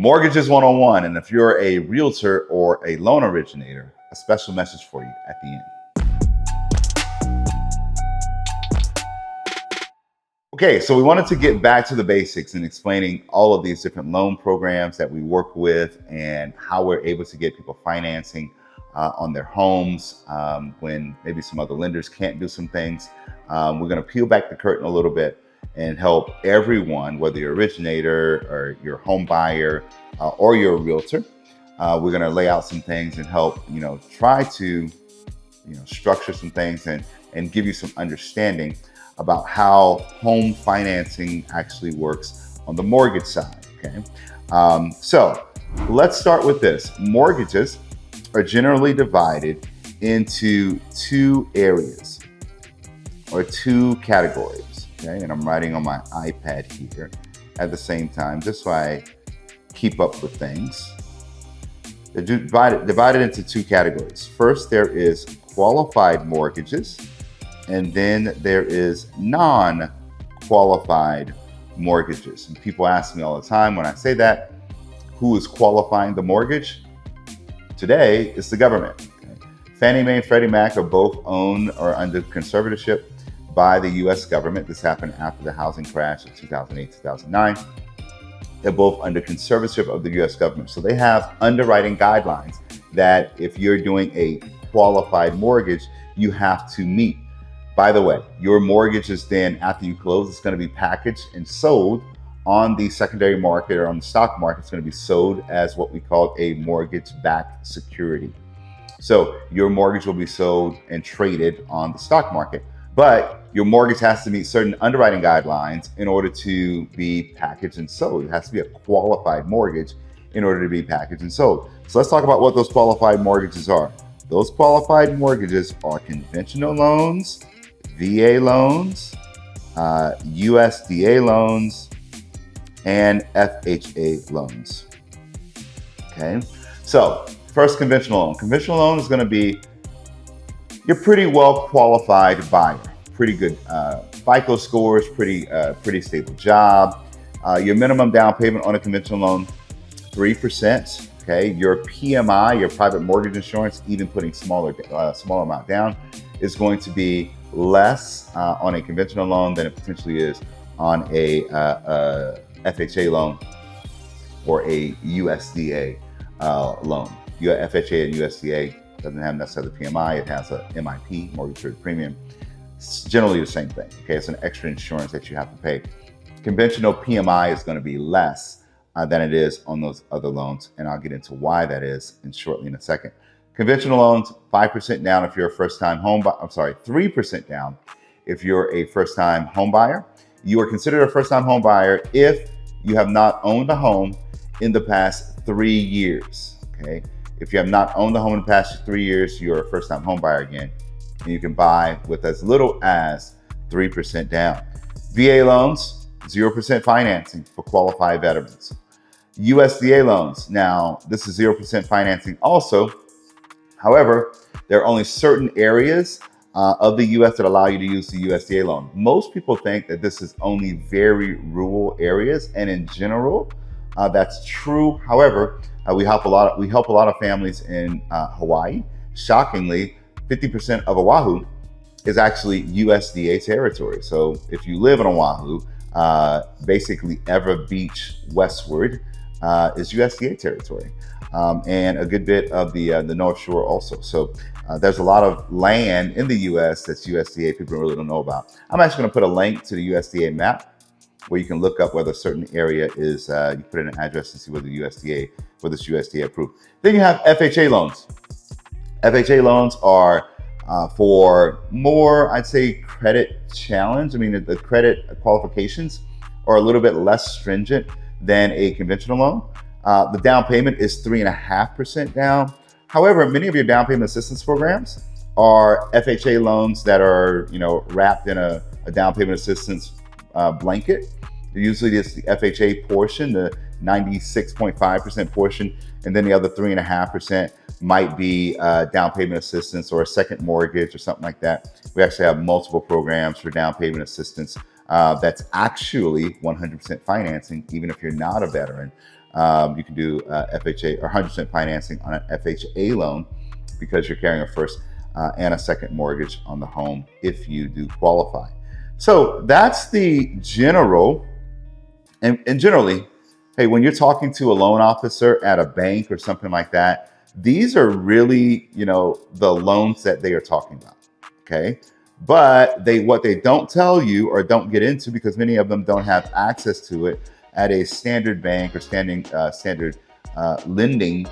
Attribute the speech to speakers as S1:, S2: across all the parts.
S1: Mortgages 101, and if you're a realtor or a loan originator, a special message for you at the end. Okay, so we wanted to get back to the basics in explaining all of these different loan programs that we work with and how we're able to get people financing on their homes when maybe some other lenders can't do some things. We're going to peel back the curtain a little bit and help everyone, whether you're an originator or you're a home buyer or you're a realtor. We're going to lay out some things and help, try to, structure some things and give you some understanding about how home financing actually works on the mortgage side, okay? So let's start with this. Mortgages are generally divided into two areas or two categories, okay? And I'm writing on my iPad here at the same time, just so I keep up with things. They're divided into two categories. First, there is qualified mortgages, and then there is non-qualified mortgages. And people ask me all the time when I say that, who is qualifying the mortgage? Today, it's the government. Okay? Fannie Mae and Freddie Mac are both owned or under conservatorship by the US government. This happened after the housing crash of 2008, 2009. They're both under conservatorship of the US government. So they have underwriting guidelines that if you're doing a qualified mortgage, you have to meet. By the way, your mortgage is then, after you close, it's going to be packaged and sold on the secondary market or on the stock market. It's going to be sold as what we call a mortgage-backed security. So your mortgage will be sold and traded on the stock market, but your mortgage has to meet certain underwriting guidelines in order to be packaged and sold. It has to be a qualified mortgage in order to be packaged and sold. So let's talk about what those qualified mortgages are. Those qualified mortgages are conventional loans, VA loans, USDA loans, and FHA loans. Okay, so first, conventional loan. Conventional loan is going to be your pretty well qualified buyer, pretty good FICO scores, pretty stable job. Your minimum down payment on a conventional loan, 3%. Okay, your PMI, your private mortgage insurance, even putting smaller amount down, is going to be less on a conventional loan than it potentially is on a FHA loan or a USDA loan. Your FHA and USDA doesn't have necessarily PMI, it has a MIP, mortgage insured premium. It's generally the same thing, okay? It's an extra insurance that you have to pay. Conventional PMI is gonna be less than it is on those other loans, and I'll get into why that is shortly in a second. Conventional loans, 5% down if you're a first-time home buyer. 3% down if you're a first-time home buyer. You are considered a first-time home buyer if you have not owned a home in the past 3 years, okay? If you have not owned a home in the past 3 years, you're a first-time home buyer again, and you can buy with as little as 3% down. VA loans, 0% financing for qualified veterans. USDA loans, now this is 0% financing also. However, there are only certain areas of the US that allow you to use the USDA loan. Most people think that this is only very rural areas, and in general, that's true. However, we help a lot of families in Hawaii. Shockingly, 50% of Oahu is actually USDA territory. So if you live in Oahu, basically Ever Beach westward is USDA territory. And a good bit of the North Shore also. So there's a lot of land in the US that's USDA people really don't know about. I'm actually going to put a link to the USDA map where you can look up whether a certain area is, you put in an address and see whether it's USDA approved. Then you have FHA loans. FHA loans are for more, I'd say, credit challenge. I mean, the credit qualifications are a little bit less stringent than a conventional loan. The down payment is 3.5% down. However, many of your down payment assistance programs are FHA loans that are, wrapped in a down payment assistance blanket. Usually it's the FHA portion, the 96.5% portion, and then the other 3.5% might be down payment assistance or a second mortgage or something like that. We actually have multiple programs for down payment assistance that's actually 100% financing, even if you're not a veteran. You can do FHA or 100% financing on an FHA loan because you're carrying a first and a second mortgage on the home if you do qualify. So that's the general. And generally, hey, when you're talking to a loan officer at a bank or something like that, these are really, the loans that they are talking about. Okay. But what they don't tell you or don't get into, because many of them don't have access to it at a standard bank or standard lending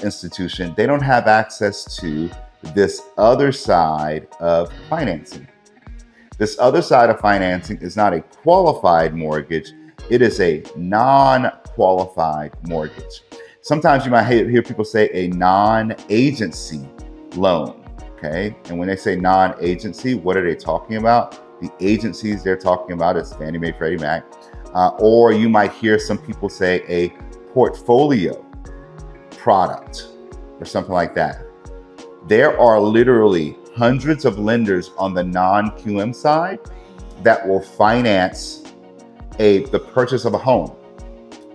S1: institution, they don't have access to this other side of financing. This other side of financing is not a qualified mortgage. It is a non-qualified mortgage. Sometimes you might hear people say a non-agency loan, okay? And when they say non-agency, what are they talking about? The agencies they're talking about is Fannie Mae, Freddie Mac, or you might hear some people say a portfolio product or something like that. There are literally hundreds of lenders on the non-QM side that will finance the purchase of a home.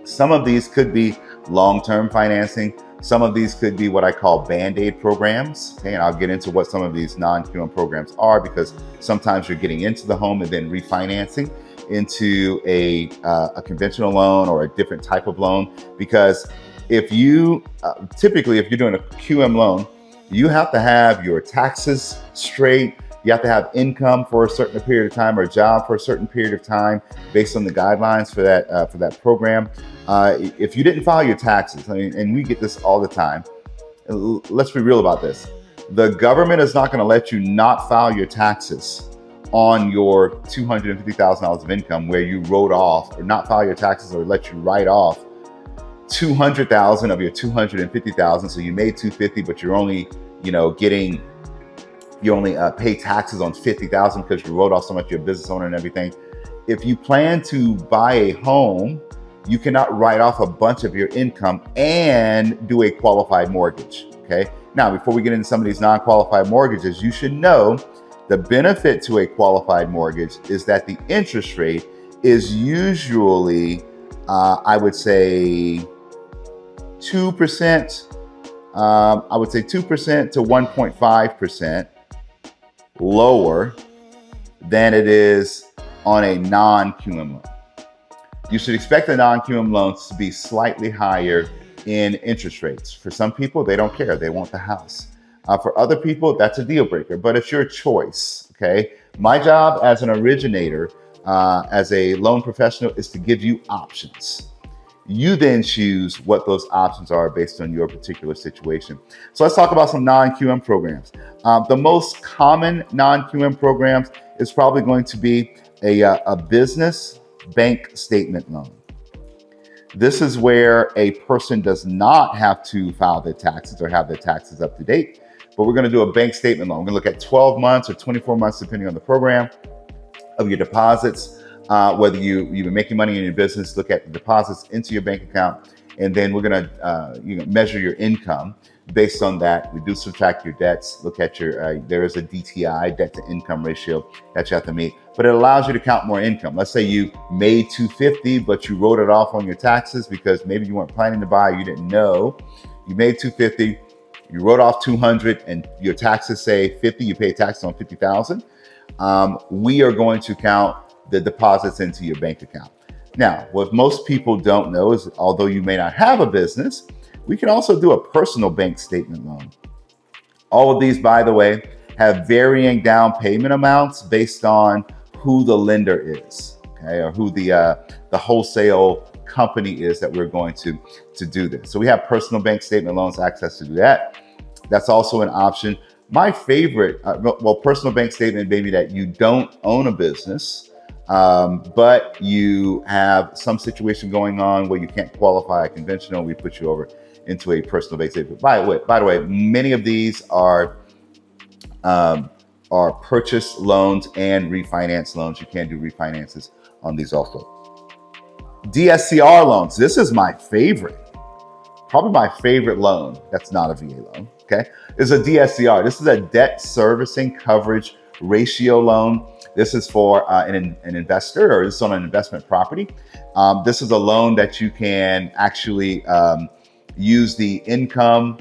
S1: Some of these could be long-term financing. Some of these could be what I call Band-Aid programs. Okay, and I'll get into what some of these non-QM programs are, because sometimes you're getting into the home and then refinancing into a conventional loan or a different type of loan. Because if you typically, if you're doing a QM loan, you have to have your taxes straight. You have to have income for a certain period of time or a job for a certain period of time based on the guidelines for that program. If you didn't file your taxes, and we get this all the time, let's be real about this. The government is not going to let you not file your taxes on your $250,000 of income where you wrote off, or not file your taxes or let you write off $200,000 of your $250,000. So you made $250,000, but you're only, you only pay taxes on $50,000 because you wrote off so much, you're a business owner and everything. If you plan to buy a home, you cannot write off a bunch of your income and do a qualified mortgage. Okay. Now, before we get into some of these non-qualified mortgages, you should know the benefit to a qualified mortgage is that the interest rate is usually, I would say 2%. I would say 2% to 1.5% lower than it is on a non-QM loan. You should expect the non-QM loans to be slightly higher in interest rates. For some people, they don't care. They want the house. For other people, that's a deal breaker, but it's your choice, okay? My job as an originator, as a loan professional, is to give you options. You then choose what those options are based on your particular situation. So let's talk about some non-QM programs. The most common non-QM programs is probably going to be a business bank statement loan. This is where a person does not have to file their taxes or have their taxes up to date, but we're going to do a bank statement loan. We're going to look at 12 months or 24 months, depending on the program, of your deposits. Whether you've been making money in your business, look at the deposits into your bank account, and then we're going to measure your income based on that. We do subtract your debts. Look at your there is a DTI, debt to income ratio, that you have to meet, but it allows you to count more income. Let's say you made $250,000, but you wrote it off on your taxes because maybe you weren't planning to buy, you didn't know. You made $250,000, you wrote off $200,000, and your taxes say $50,000. You pay taxes on $50,000. We are going to count the deposits into your bank account. Now, what most people don't know is, although you may not have a business, we can also do a personal bank statement loan. All of these, by the way, have varying down payment amounts based on who the lender is, okay, or who the wholesale company is that we're going to do this. So we have personal bank statement loans, access to do that. That's also an option. My favorite, personal bank statement, maybe that you don't own a business, but you have some situation going on where you can't qualify a conventional, we put you over into a personal bank statement. By the way, many of these are purchase loans and refinance loans. You can do refinances on these also. DSCR loans. This is my favorite. Probably my favorite loan that's not a VA loan, okay, is a DSCR. This is a debt servicing coverage ratio loan. This is for an investor, or this is on an investment property. This is a loan that you can actually use the income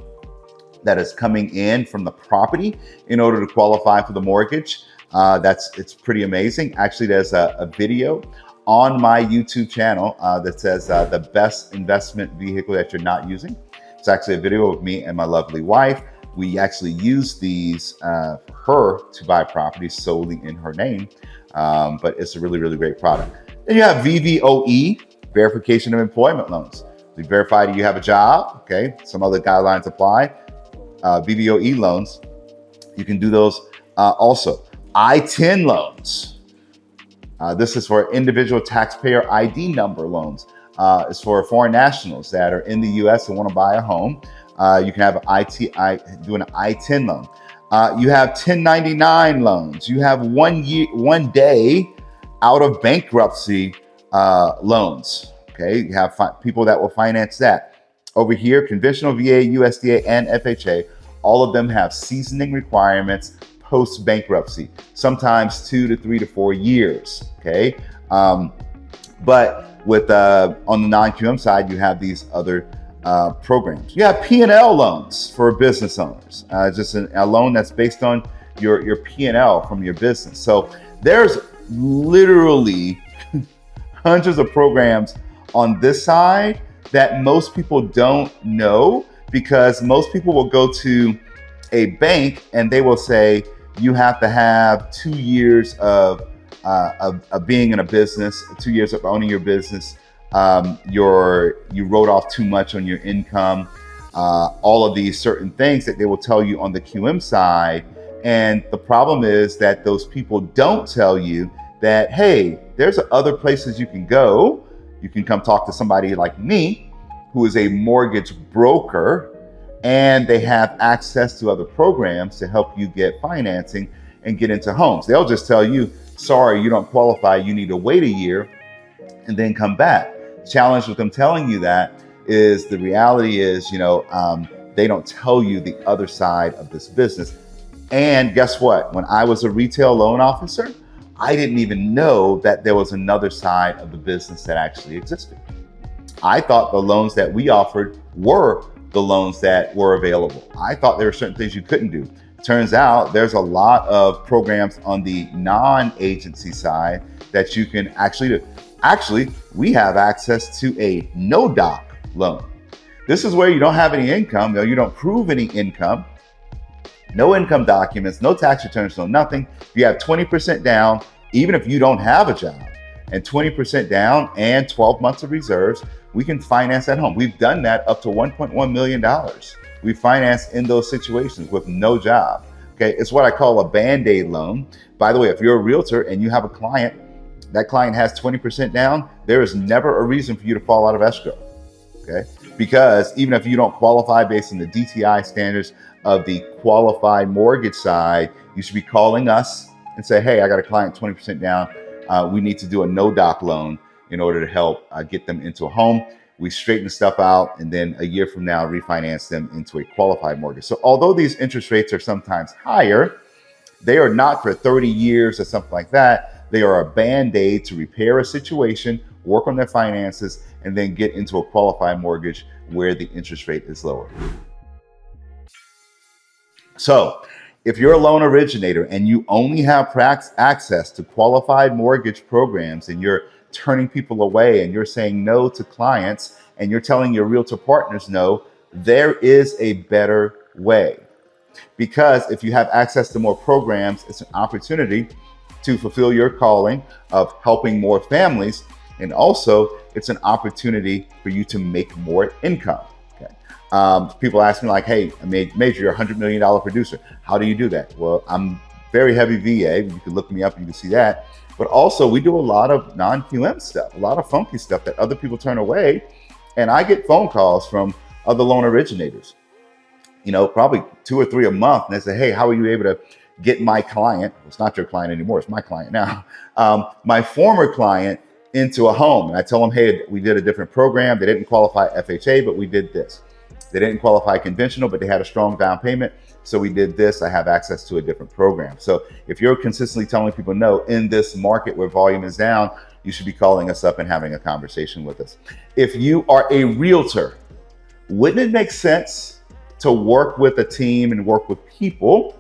S1: that is coming in from the property in order to qualify for the mortgage. It's pretty amazing. Actually, there's a video on my YouTube channel that says the best investment vehicle that you're not using. It's actually a video of me and my lovely wife. We actually use these for her to buy properties solely in her name, but it's a really, really great product. Then you have VVOE, verification of employment loans. We verify that you have a job, okay? Some other guidelines apply. VVOE loans, you can do those also. I-10 loans. This is for individual taxpayer ID number loans. It's for foreign nationals that are in the U.S. and want to buy a home. You can have do an I-10 loan. You have 1099 loans. You have 1 day out of bankruptcy loans. Okay, you have people that will finance that. Over here, conventional VA, USDA, and FHA, all of them have seasoning requirements post-bankruptcy, sometimes 2 to 3 to 4 years, okay? But with on the non-QM side, you have these other programs. You have P&L loans for business owners, just a loan that's based on your P&L from your business. So there's literally hundreds of programs on this side that most people don't know, because most people will go to a bank and they will say, you have to have 2 years of being in a business, 2 years of owning your business. You wrote off too much on your income, all of these certain things that they will tell you on the QM side. And the problem is that those people don't tell you that, hey, there's other places you can go. You can come talk to somebody like me, who is a mortgage broker, and they have access to other programs to help you get financing and get into homes. They'll just tell you, sorry, you don't qualify. You need to wait a year and then come back. Challenge with them telling you that is, the reality is, they don't tell you the other side of this business. And guess what? When I was a retail loan officer, I didn't even know that there was another side of the business that actually existed. I thought the loans that we offered were the loans that were available. I thought there were certain things you couldn't do. Turns out there's a lot of programs on the non-agency side that you can actually do. Actually, we have access to a no-doc loan. This is where you don't have any income, you don't prove any income, no income documents, no tax returns, no nothing. You have 20% down, even if you don't have a job, and 20% down and 12 months of reserves, we can finance that home. We've done that up to $1.1 million. We finance in those situations with no job. Okay, it's what I call a Band-Aid loan. By the way, if you're a realtor and you have a client, that client has 20% down, there is never a reason for you to fall out of escrow. Okay, because even if you don't qualify based on the DTI standards of the qualified mortgage side, you should be calling us and say, hey, I got a client 20% down. We need to do a no-doc loan in order to help get them into a home. We straighten the stuff out, and then a year from now, refinance them into a qualified mortgage. So although these interest rates are sometimes higher, they are not for 30 years or something like that. They are a Band-Aid to repair a situation, work on their finances, and then get into a qualified mortgage where the interest rate is lower. So if you're a loan originator and you only have access to qualified mortgage programs, and you're turning people away and you're saying no to clients, and you're telling your realtor partners no, there is a better way. Because if you have access to more programs, it's an opportunity to fulfill your calling of helping more families. And also it's an opportunity for you to make more income. Okay. People ask me like, hey, Major, you're a $100 million producer. How do you do that? Well, I'm very heavy VA. You can look me up and you can see that. But also we do a lot of non-QM stuff, a lot of funky stuff that other people turn away. And I get phone calls from other loan originators, probably 2 or 3 a month. And they say, hey, how are you able to get my client, it's not your client anymore, it's my client now, my former client into a home? And I tell them, hey, we did a different program. They didn't qualify FHA, but we did this. They didn't qualify conventional, but they had a strong down payment. So we did this. I have access to a different program. So if you're consistently telling people no in this market where volume is down, you should be calling us up and having a conversation with us. If you are a realtor, wouldn't it make sense to work with a team and work with people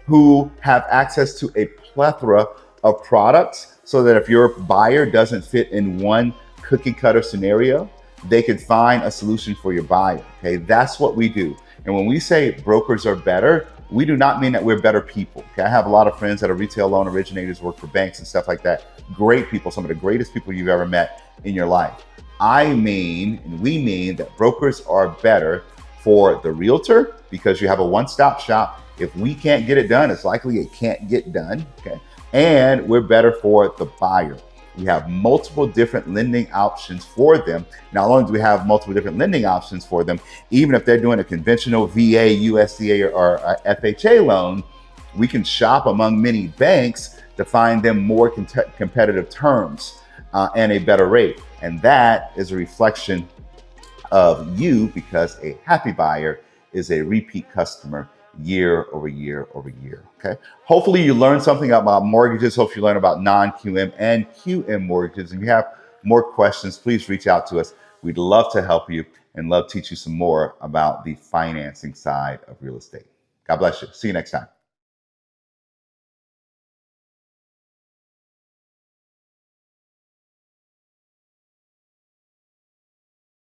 S1: who have access to a plethora of products so that if your buyer doesn't fit in one cookie cutter scenario, they can find a solution for your buyer? Okay, that's what we do. And when we say brokers are better, we do not mean that we're better people. Okay, I have a lot of friends that are retail loan originators, work for banks and stuff like that. Great people, some of the greatest people you've ever met in your life. I mean, and we mean that brokers are better for the realtor because you have a one-stop shop. If we can't get it done, it's likely it can't get done. Okay, and we're better for the buyer. We have multiple different lending options for them. Not only do we have multiple different lending options for them, even if they're doing a conventional VA, USDA, or FHA loan, we can shop among many banks to find them more competitive terms and a better rate. And that is a reflection of you, because a happy buyer is a repeat customer year over year over year. Okay. Hopefully you learned something about mortgages. Hopefully you learned about non-QM and QM mortgages. If you have more questions, please reach out to us. We'd love to help you and love to teach you some more about the financing side of real estate. God bless you. See you next time.